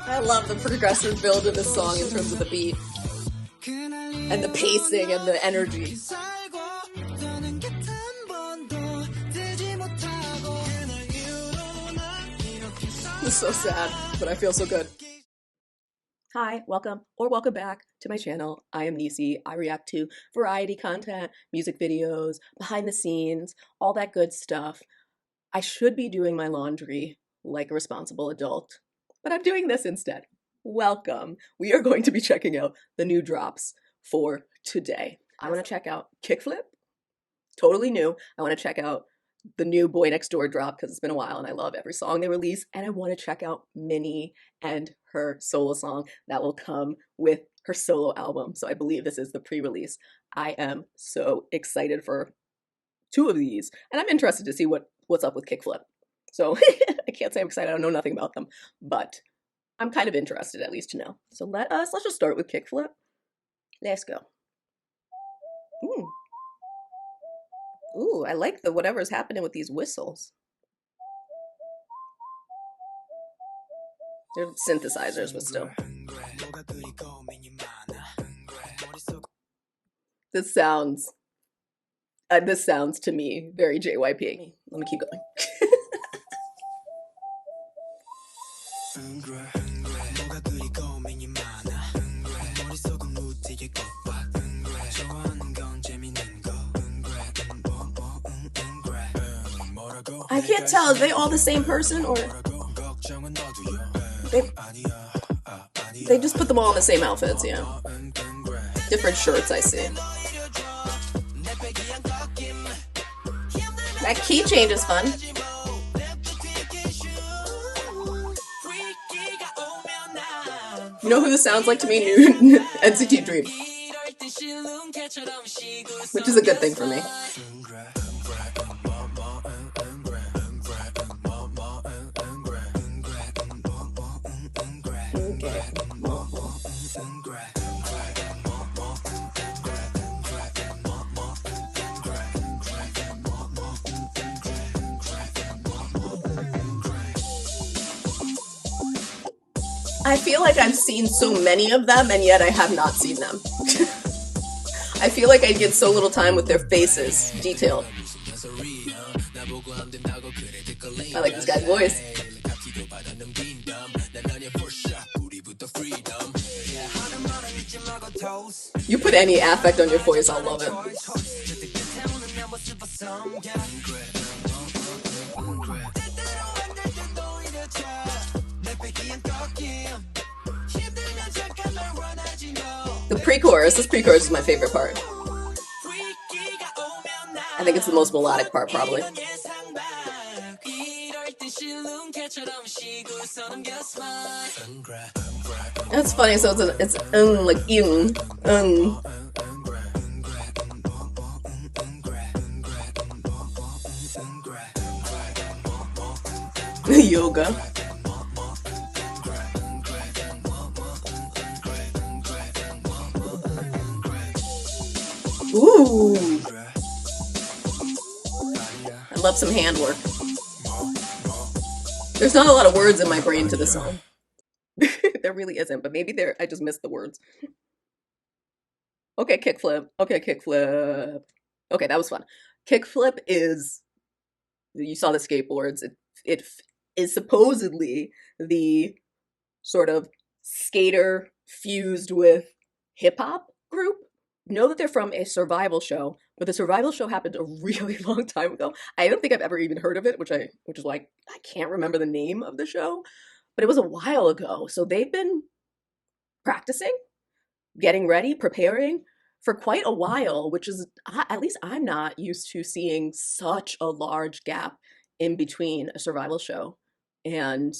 I love the progressive build of this song in terms of the beat and the pacing and the energy. It's so sad, but I feel so good. Hi, welcome or welcome back to my channel. I am Nisi. I react to variety content, music videos, behind the scenes, all that good stuff. I should be doing my laundry like a responsible adult, but I'm doing this instead. Welcome. We are going to be checking out the new drops for today. I want to check out KICKFLIP, totally new. I want to check out the new BOYNEXTDOOR drop because it's been a while and I love every song they release. And I want to check out Minnie and her solo song that will come with her solo album. So I believe this is the pre-release. I am so excited for two of these, and I'm interested to see what's up with KICKFLIP. So I can't say I'm excited. I don't know nothing about them, but I'm kind of interested at least to know. So let's just start with KICKFLIP. Let's go. Ooh. Ooh, I like the whatever's happening with these whistles. They're synthesizers, but still. This sounds to me very JYP. Let me keep going. I can't tell, are they all the same person or they just put them all in the same outfits, yeah. Different shirts I see. That key change is fun. You know who this sounds like to me? New NCT Dream. Which is a good thing for me. I feel like I've seen so many of them, and yet I have not seen them. I feel like I get so little time with their faces detailed. I like this guy's voice. You put any affect on your voice, I'll love it. The pre-chorus, this pre-chorus is my favorite part. I think it's the most melodic part, probably. That's funny, so it's like yoga. Ooh. I love some handwork. There's not a lot of words in my brain to this song. There really isn't, but maybe I just missed the words. Okay, KICKFLIP. Okay, KICKFLIP. Okay, that was fun. KICKFLIP is, you saw the skateboards. It is supposedly the sort of skater fused with hip hop group. Know that they're from a survival show, but the survival show happened a really long time ago. I don't think I've ever even heard of it, which is why I can't remember the name of the show, but it was a while ago. So they've been practicing, getting ready, preparing for quite a while, which is, at least I'm not used to seeing such a large gap in between a survival show and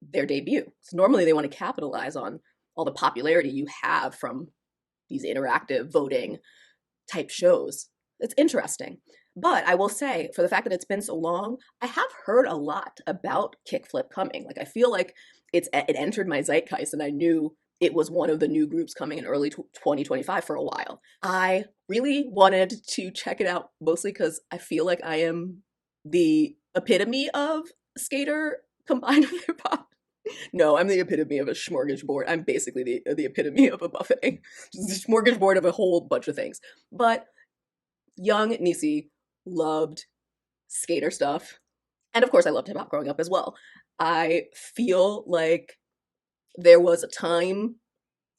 their debut. So normally they want to capitalize on all the popularity you have from these interactive voting type shows. It's interesting. But I will say, for the fact that it's been so long, I have heard a lot about KICKFLIP coming. Like, I feel like it entered my zeitgeist and I knew it was one of the new groups coming in early 2025 for a while. I really wanted to check it out, mostly because I feel like I am the epitome of skater combined with hip hop. No, I'm the epitome of a smorgasbord. I'm basically the epitome of a buffet. Just a smorgasbord of a whole bunch of things. But young Nisi loved skater stuff. And of course, I loved hip hop growing up as well. I feel like there was a time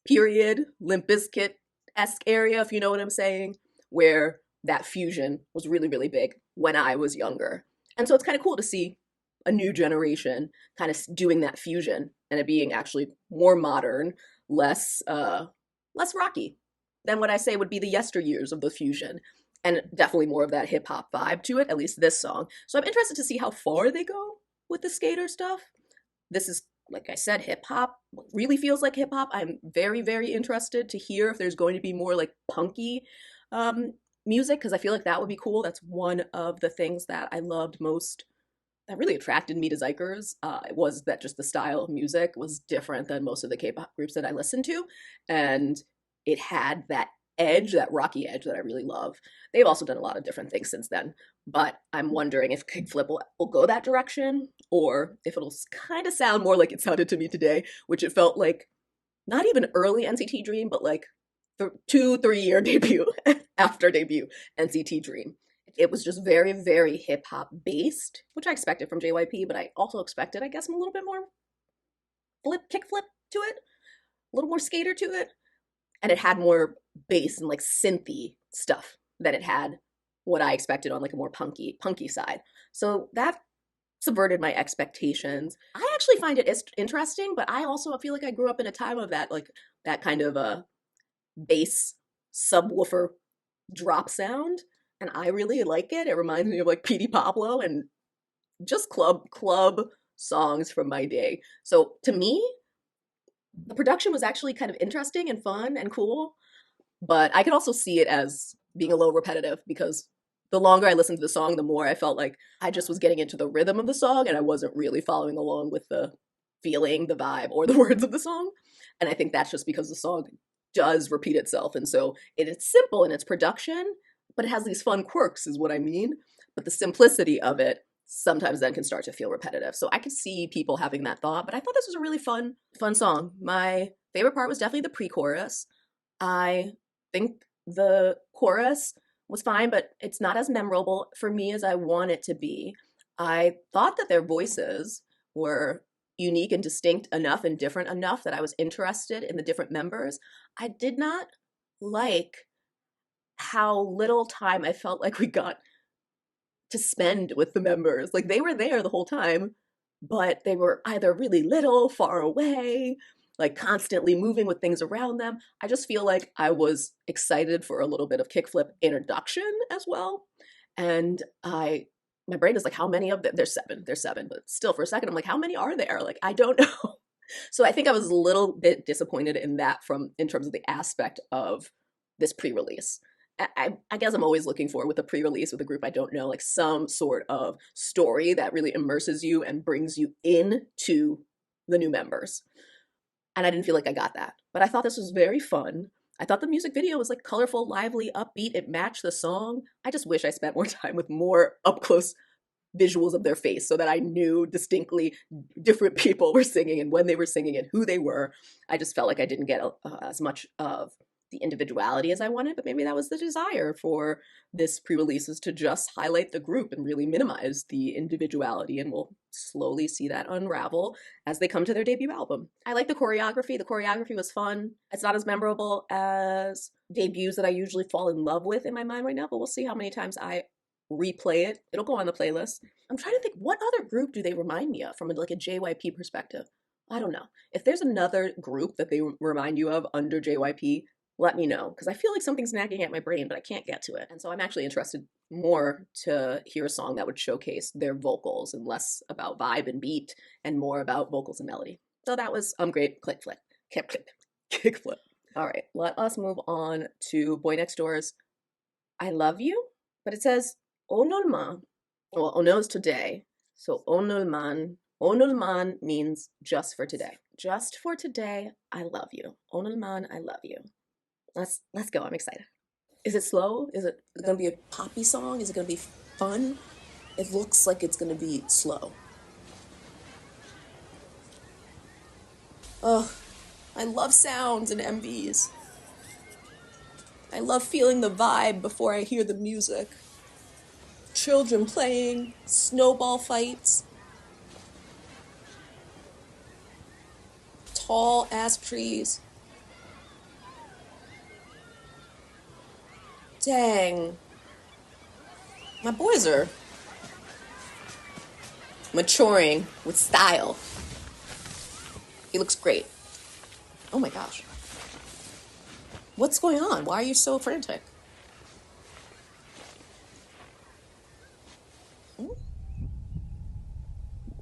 period, Limp Bizkit esque area, if you know what I'm saying, where that fusion was really, really big when I was younger. And so it's kind of cool to see a new generation kind of doing that fusion and it being actually more modern, less rocky than what I say would be the yesteryears of the fusion. And definitely more of that hip hop vibe to it, at least this song. So I'm interested to see how far they go with the skater stuff. This is, like I said, hip hop really feels like hip hop. I'm very, very interested to hear if there's going to be more like punky um, music because I feel like that would be cool. That's one of the things that I loved most that really attracted me to Zikers was that just the style of music was different than most of the K-pop groups that I listened to, and it had that edge, that rocky edge that I really love. They've also done a lot of different things since then, but I'm wondering if Kickflip will go that direction or if it'll kind of sound more like it sounded to me today, which it felt like not even early NCT Dream, but like 2-3 year debut after debut NCT Dream. It was just very, very hip hop based, which I expected from JYP, but I also expected, I guess, a little bit more kick flip to it, a little more skater to it, and it had more bass and like synthy stuff than it had what I expected on like a more punky side. So that subverted my expectations. I actually find it interesting, but I also feel like I grew up in a time of that, like that kind of a bass subwoofer drop sound, and I really like it. It reminds me of like Petey Pablo and just club songs from my day. So to me, the production was actually kind of interesting and fun and cool, but I could also see it as being a little repetitive because the longer I listened to the song, the more I felt like I just was getting into the rhythm of the song and I wasn't really following along with the feeling, the vibe, or the words of the song. And I think that's just because the song does repeat itself. And so it's simple in its production, but it has these fun quirks, is what I mean. But the simplicity of it sometimes then can start to feel repetitive. So I could see people having that thought, but I thought this was a really fun song. My favorite part was definitely the pre-chorus. I think the chorus was fine, but it's not as memorable for me as I want it to be. I thought that their voices were unique and distinct enough and different enough that I was interested in the different members. I did not like how little time I felt like we got to spend with the members. Like they were there the whole time, but they were either really little, far away, like constantly moving with things around them. I just feel like I was excited for a little bit of kickflip introduction as well. And my brain is like, how many of them? There's seven, but still for a second, I'm like, how many are there? Like, I don't know. So I think I was a little bit disappointed in that in terms of the aspect of this pre-release. I guess I'm always looking for with a pre-release with a group I don't know, like some sort of story that really immerses you and brings you into the new members. And I didn't feel like I got that. But I thought this was very fun. I thought the music video was like colorful, lively, upbeat. It matched the song. I just wish I spent more time with more up close visuals of their face so that I knew distinctly different people were singing and when they were singing and who they were. I just felt like I didn't get as much of the individuality as I wanted, but maybe that was the desire for this pre-release, is to just highlight the group and really minimize the individuality, and we'll slowly see that unravel as they come to their debut album. I like the choreography. The choreography was fun. It's not as memorable as debuts that I usually fall in love with in my mind right now, but we'll see how many times I replay it. It'll go on the playlist. I'm trying to think, what other group do they remind me of from like a JYP perspective? I don't know. If there's another group that they remind you of under JYP, let me know, because I feel like something's nagging at my brain, but I can't get to it. And so I'm actually interested more to hear a song that would showcase their vocals and less about vibe and beat and more about vocals and melody. So that was great. Kickflip. All right, let us move on to Boy Next Door's I Love You, but it says Onolman. Well, Ono is today, so Onolman means just for today. Just for today, I love you. Onolman, I love you. Let's go. I'm excited. Is it slow? Is it gonna be a poppy song? Is it gonna be fun? It looks like it's gonna be slow. Ugh, I love sounds and MVs. I love feeling the vibe before I hear the music. Children playing, snowball fights, tall ass trees. Dang. My boys are maturing with style. He looks great. Oh my gosh. What's going on? Why are you so frantic?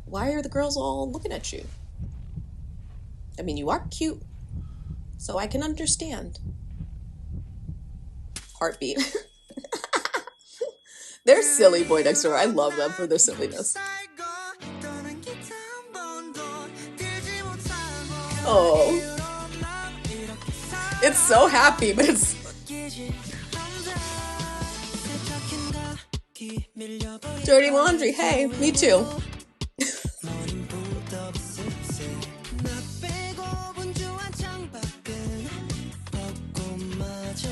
Why are the girls all looking at you? I mean, you are cute, so I can understand. Heartbeat. They're silly, Boy Next Door. I love them for their silliness. Oh. It's so happy, but it's... Dirty laundry. Hey, me too.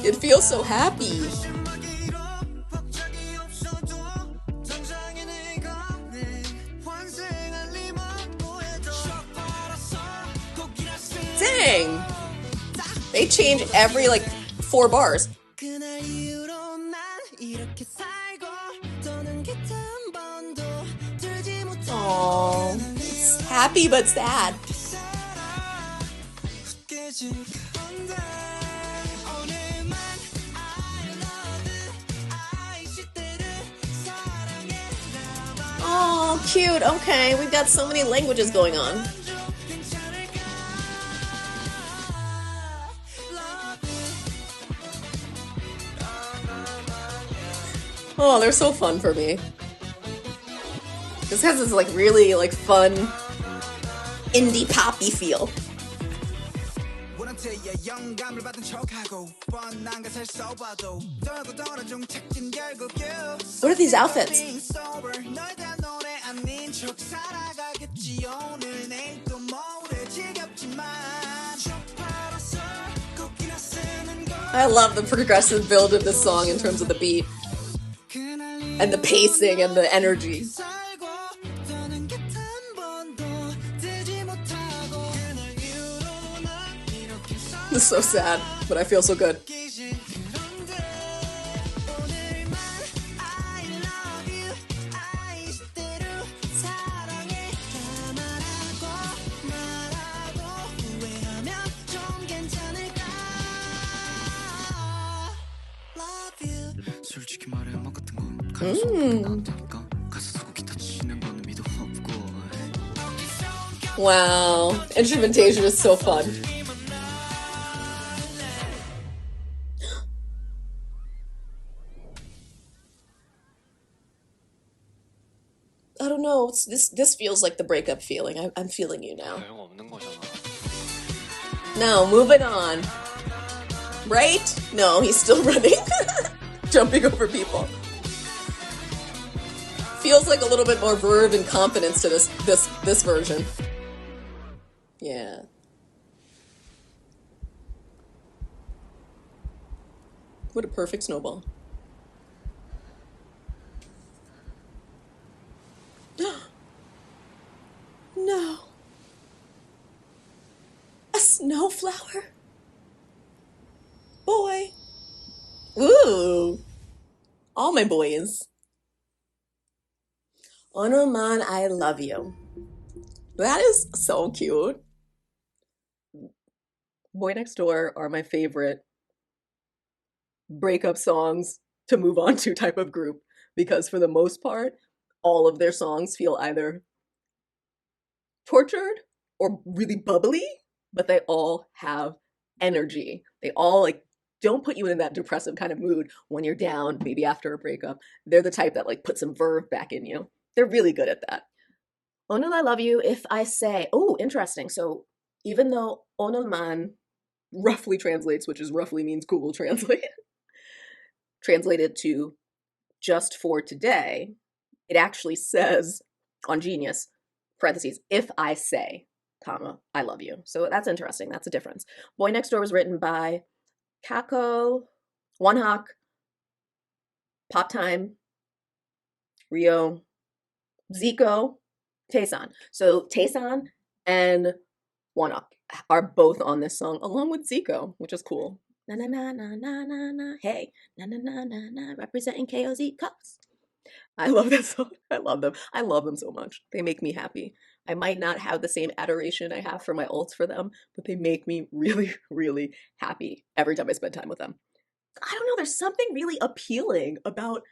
It feels so happy. Dang! They change every, like, 4 bars. Aww. It's happy but sad. Oh, cute. Okay, we've got so many languages going on. Oh, they're so fun for me. This has this like really like fun indie poppy feel. What are these outfits? I love the progressive build of this song in terms of the beat and the pacing and the energy. This is so sad, but I feel so good. Wow, instrumentation is so fun. I don't know. This feels like the breakup feeling. I'm feeling you now. No, moving on. Right? No, he's still running, jumping over people. Feels like a little bit more verve and confidence to this version. Yeah. What a perfect snowball. No. A snowflower? Boy. Ooh. All my boys. Onoman, I love you. That is so cute. Boy Next Door are my favorite breakup songs to move on to type of group because for the most part, all of their songs feel either tortured or really bubbly, but they all have energy. They all like don't put you in that depressive kind of mood when you're down, maybe after a breakup. They're the type that like put some verve back in you. They're really good at that. Onul I love you if I say. Oh, interesting. So even though Onulman roughly translates, which is roughly means Google Translate, translated to just for today, it actually says on Genius, parentheses, if I say. comma, I love you. So that's interesting. That's a difference. Boy Next Door was written by Kako, Wonhak, Pop Time, Rio, Zico, Taesan. So Taesan and Wonhak are both on this song along with Zico, which is cool. Na na na na na na na. Hey, na na na na na. Representing KOZ Cups. I love that song. I love them. I love them so much. They make me happy. I might not have the same adoration I have for my ults for them, but they make me really, really happy every time I spend time with them. I don't know, there's something really appealing about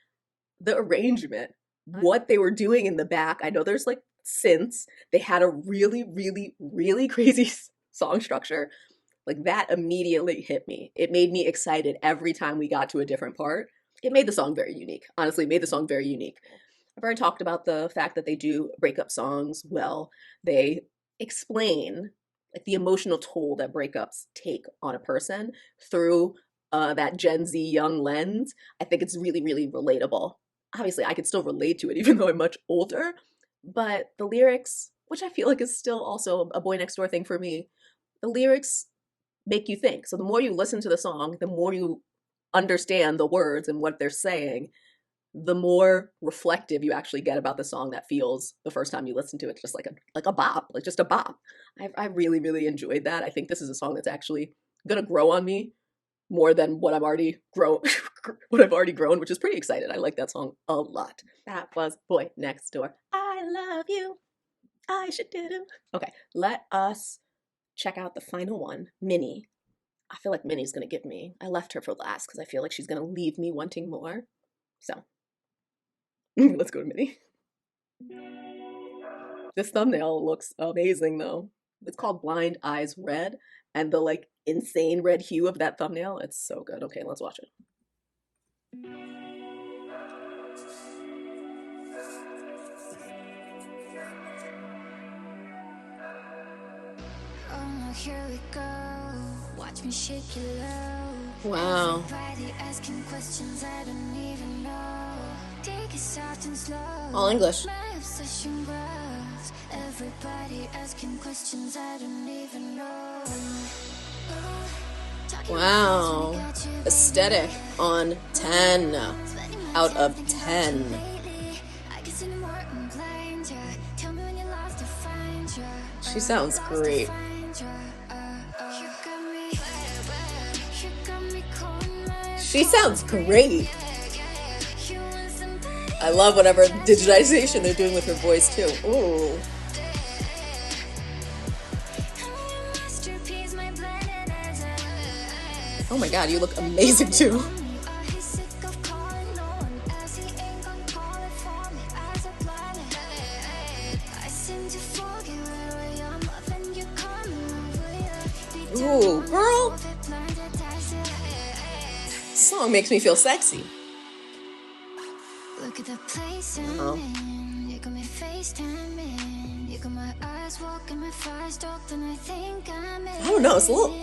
the arrangement, what they were doing in the back. I know there's like synths. They had a really, really, really crazy song structure. Like that immediately hit me. It made me excited every time we got to a different part. It made the song very unique. Honestly, it made the song very unique. I've already talked about the fact that they do breakup songs well. They explain like the emotional toll that breakups take on a person through that Gen Z young lens. I think it's really, really relatable. Obviously, I could still relate to it even though I'm much older, but the lyrics, which I feel like is still also a Boy Next Door thing for me, the lyrics make you think. So the more you listen to the song, the more you understand the words and what they're saying, the more reflective you actually get about the song that feels the first time you listen to it just like a bop, like just a bop. I really, really enjoyed that. I think this is a song that's actually gonna grow on me more than what I've already grown, which is pretty excited. I like that song a lot. That was Boy Next Door. I love you. I should do. Okay, let us check out the final one, Minnie. I feel like Minnie's gonna give me. I left her for last because I feel like she's gonna leave me wanting more. So let's go to Minnie. This thumbnail looks amazing though. It's called Blind Eyes Red, and the like insane red hue of that thumbnail, it's so good. Okay, let's watch it. Oh no, here we go. Watch me shake you low. Wow. Everybody asking questions I don't even know. Take it soft and slow. All English. My obsession grows. Everybody asking questions I don't even know. Wow. Aesthetic on 10 out of 10. She sounds great. She sounds great. I love whatever digitization they're doing with her voice too. Ooh. Oh my god, you look amazing too. Ooh, girl. This song makes me feel sexy. Look at the place I'm in. You got me FaceTiming. You got my eyes walking my fast talk, then I think I'm in. I don't know, it's a little.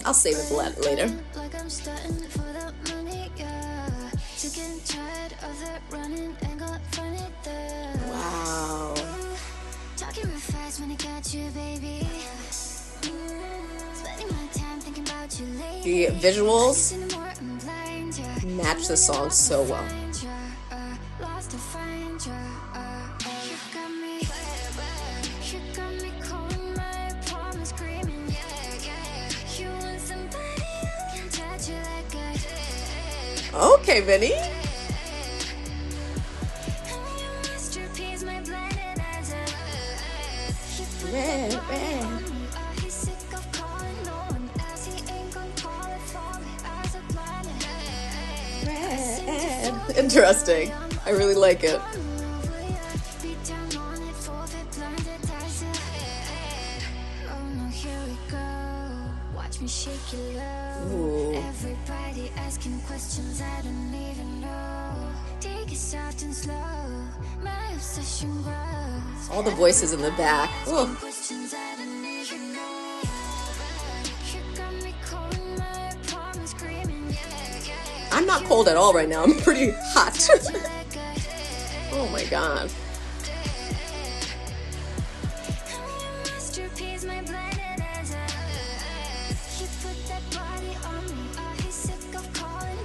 I'll save it for later. Like I'm starting for that money, yeah. Sick tired of that running and got funny there. Wow. Talking real fast when I got you, baby. Spending my time thinking about you lately. The visuals match the song so well. Lost to find you. You got me. You got me calling my apartment screaming. You want somebody who can touch you like I. Okay, Minnie. Red, red. Red. Interesting. I really like it. Ooh. Everybody asking questions I don't even know. Take it soft and slow. My obsession grows. All the voices in the back. Ooh. Questions I don't even know. You got me calling my apartment screaming. I'm not cold at all right now. I'm pretty hot. Oh my god. Masterpiece, my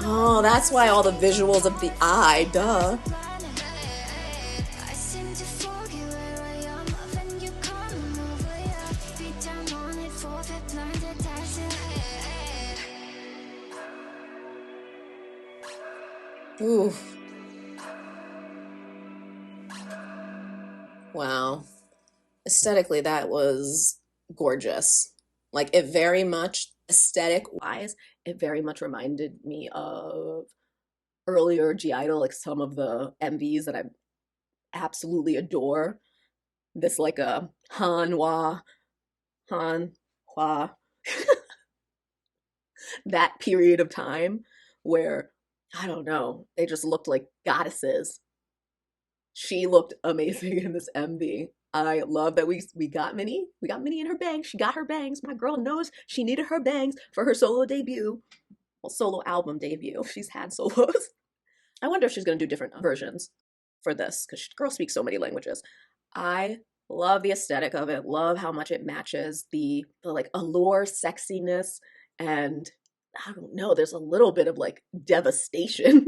Oh, that's why all the visuals of the eye, duh. I seem to forget where I am when you come over. Feet down on it, forfeit, blinded, that's it. Oof. Wow. Aesthetically, that was gorgeous. Like, it very much, aesthetic wise, it very much reminded me of earlier G Idol, like some of the MVs that I absolutely adore. This, like, a Han Hua, that period of time where, I don't know, they just looked like goddesses. She looked amazing in this MV. I love that we got Minnie. We got Minnie in her bangs. She got her bangs. My girl knows she needed her bangs for her solo debut. Well, solo album debut. She's had solos. I wonder if she's gonna do different versions for this because girl speaks so many languages. I love the aesthetic of it. Love how much it matches the like allure, sexiness, and I don't know. There's a little bit of like devastation.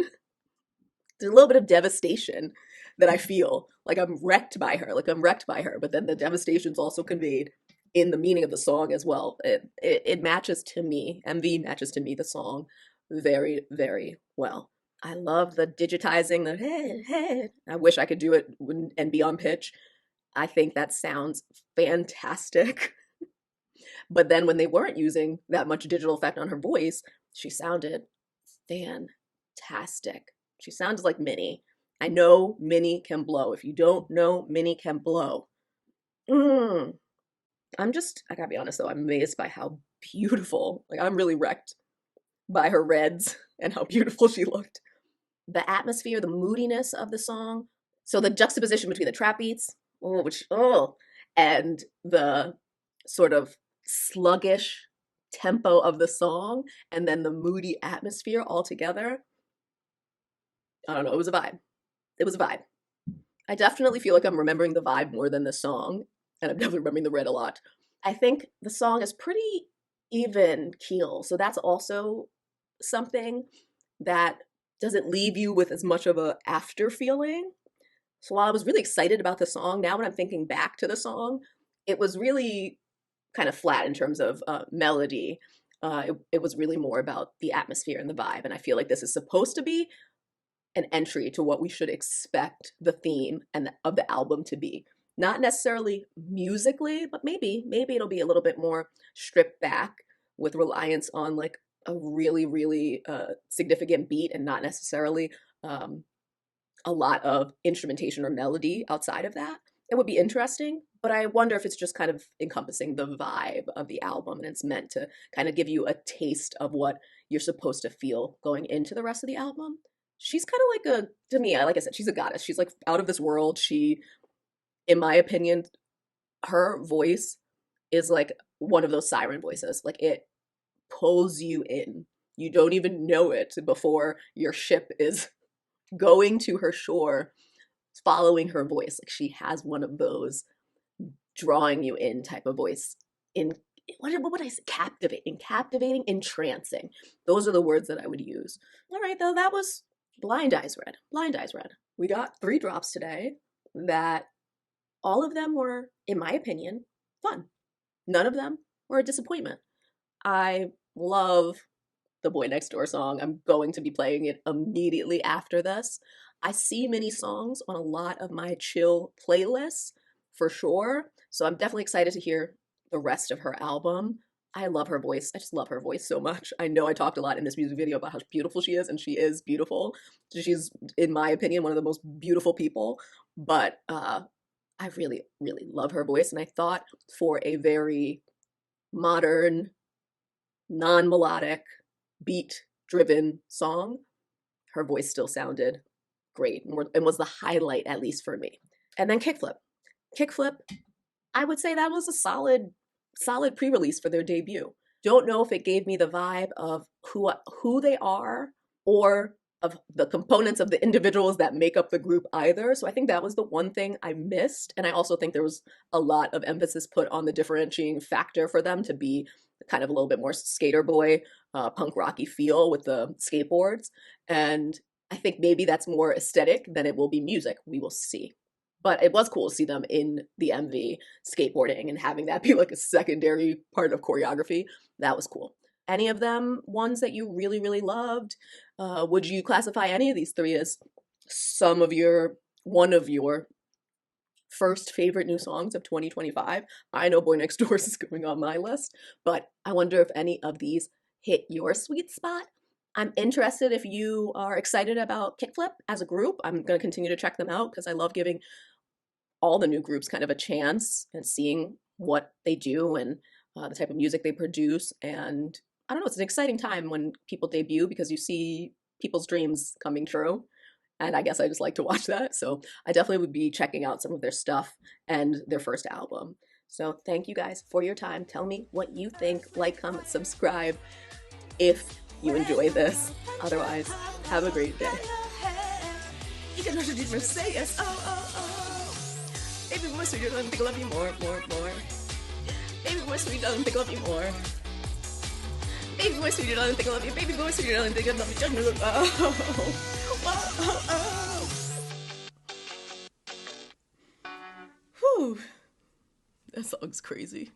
There's a little bit of devastation that I feel like I'm wrecked by her, like I'm wrecked by her. But then the devastation's also conveyed in the meaning of the song as well. It matches to me. MV matches to me the song very very well. I love the digitizing the head head. I wish I could do it and be on pitch. I think that sounds fantastic. But then when they weren't using that much digital effect on her voice, she sounded fantastic. She sounds like Minnie. I know Minnie can blow. If you don't know, Minnie can blow. Mm. I gotta be honest though, I'm amazed by how beautiful, like I'm really wrecked by her reds and how beautiful she looked. The atmosphere, the moodiness of the song. So the juxtaposition between the trap beats, and the sort of sluggish tempo of the song, and then the moody atmosphere all together. I don't know, it was a vibe. It was a vibe. I definitely feel like I'm remembering the vibe more than the song, and I'm definitely remembering the red a lot. I think the song is pretty even keel, so that's also something that doesn't leave you with as much of a after feeling. So while I was really excited about the song, now when I'm thinking back to the song, it was really kind of flat in terms of melody. It was really more about the atmosphere and the vibe, and I feel like this is supposed to be an entry to what we should expect the theme and of the album to be. Not necessarily musically, but maybe it'll be a little bit more stripped back with reliance on like a really significant beat and not necessarily um, a lot of instrumentation or melody outside of that. It would be interesting, but I wonder if it's just kind of encompassing the vibe of the album and it's meant to kind of give you a taste of what you're supposed to feel going into the rest of the album. She's kind of like to me, like I said, she's a goddess. She's like out of this world. She, in my opinion, her voice is like one of those siren voices. Like it pulls you in. You don't even know it before your ship is going to her shore, following her voice. Like she has one of those drawing you in type of voice. In what would I say? Captivating, entrancing. Those are the words that I would use. All right, though, that was Blind Eyes Red. Blind Eyes Red. We got 3 drops today that all of them were, in my opinion, fun. None of them were a disappointment. I love the Boy Next Door song. I'm going to be playing it immediately after this. I see Minnie songs on a lot of my chill playlists for sure. So I'm definitely excited to hear the rest of her album. I love her voice. I just love her voice so much. I know I talked a lot in this music video about how beautiful she is, and she is beautiful. She's, in my opinion, one of the most beautiful people. But I really love her voice. And I thought for a very modern, non melodic, beat driven song, her voice still sounded great and was the highlight, at least for me. And then Kickflip. Kickflip, I would say that was a solid pre-release for their debut. Don't know if it gave me the vibe of who they are or of the components of the individuals that make up the group either. So I think that was the one thing I missed. And I also think there was a lot of emphasis put on the differentiating factor for them to be kind of a little bit more skater boy, punk rocky feel with the skateboards. And I think maybe that's more aesthetic than it will be music. We will see. But it was cool to see them in the MV skateboarding and having that be like a secondary part of choreography. That was cool. Any of them ones that you really, really loved? Would you classify any of these three as one of your first favorite new songs of 2025? I know Boy Next Door is going on my list, but I wonder if any of these hit your sweet spot. I'm interested if you are excited about Kickflip as a group. I'm going to continue to check them out because I love giving all the new groups kind of a chance and seeing what they do and the type of music they produce. And I don't know, it's an exciting time when people debut because you see people's dreams coming true. And I guess I just like to watch that. So I definitely would be checking out some of their stuff and their first album. So thank you guys for your time. Tell me what you think. Like, comment, subscribe if you enjoy this. Otherwise, have a great day. You can say yes. Baby boy, sweet, I think I love you more. Baby boy, sweet, I think I love you more. Baby boy, sweet, I think I love you. Baby boy, sweet, I think I love you. Whew. That song's crazy.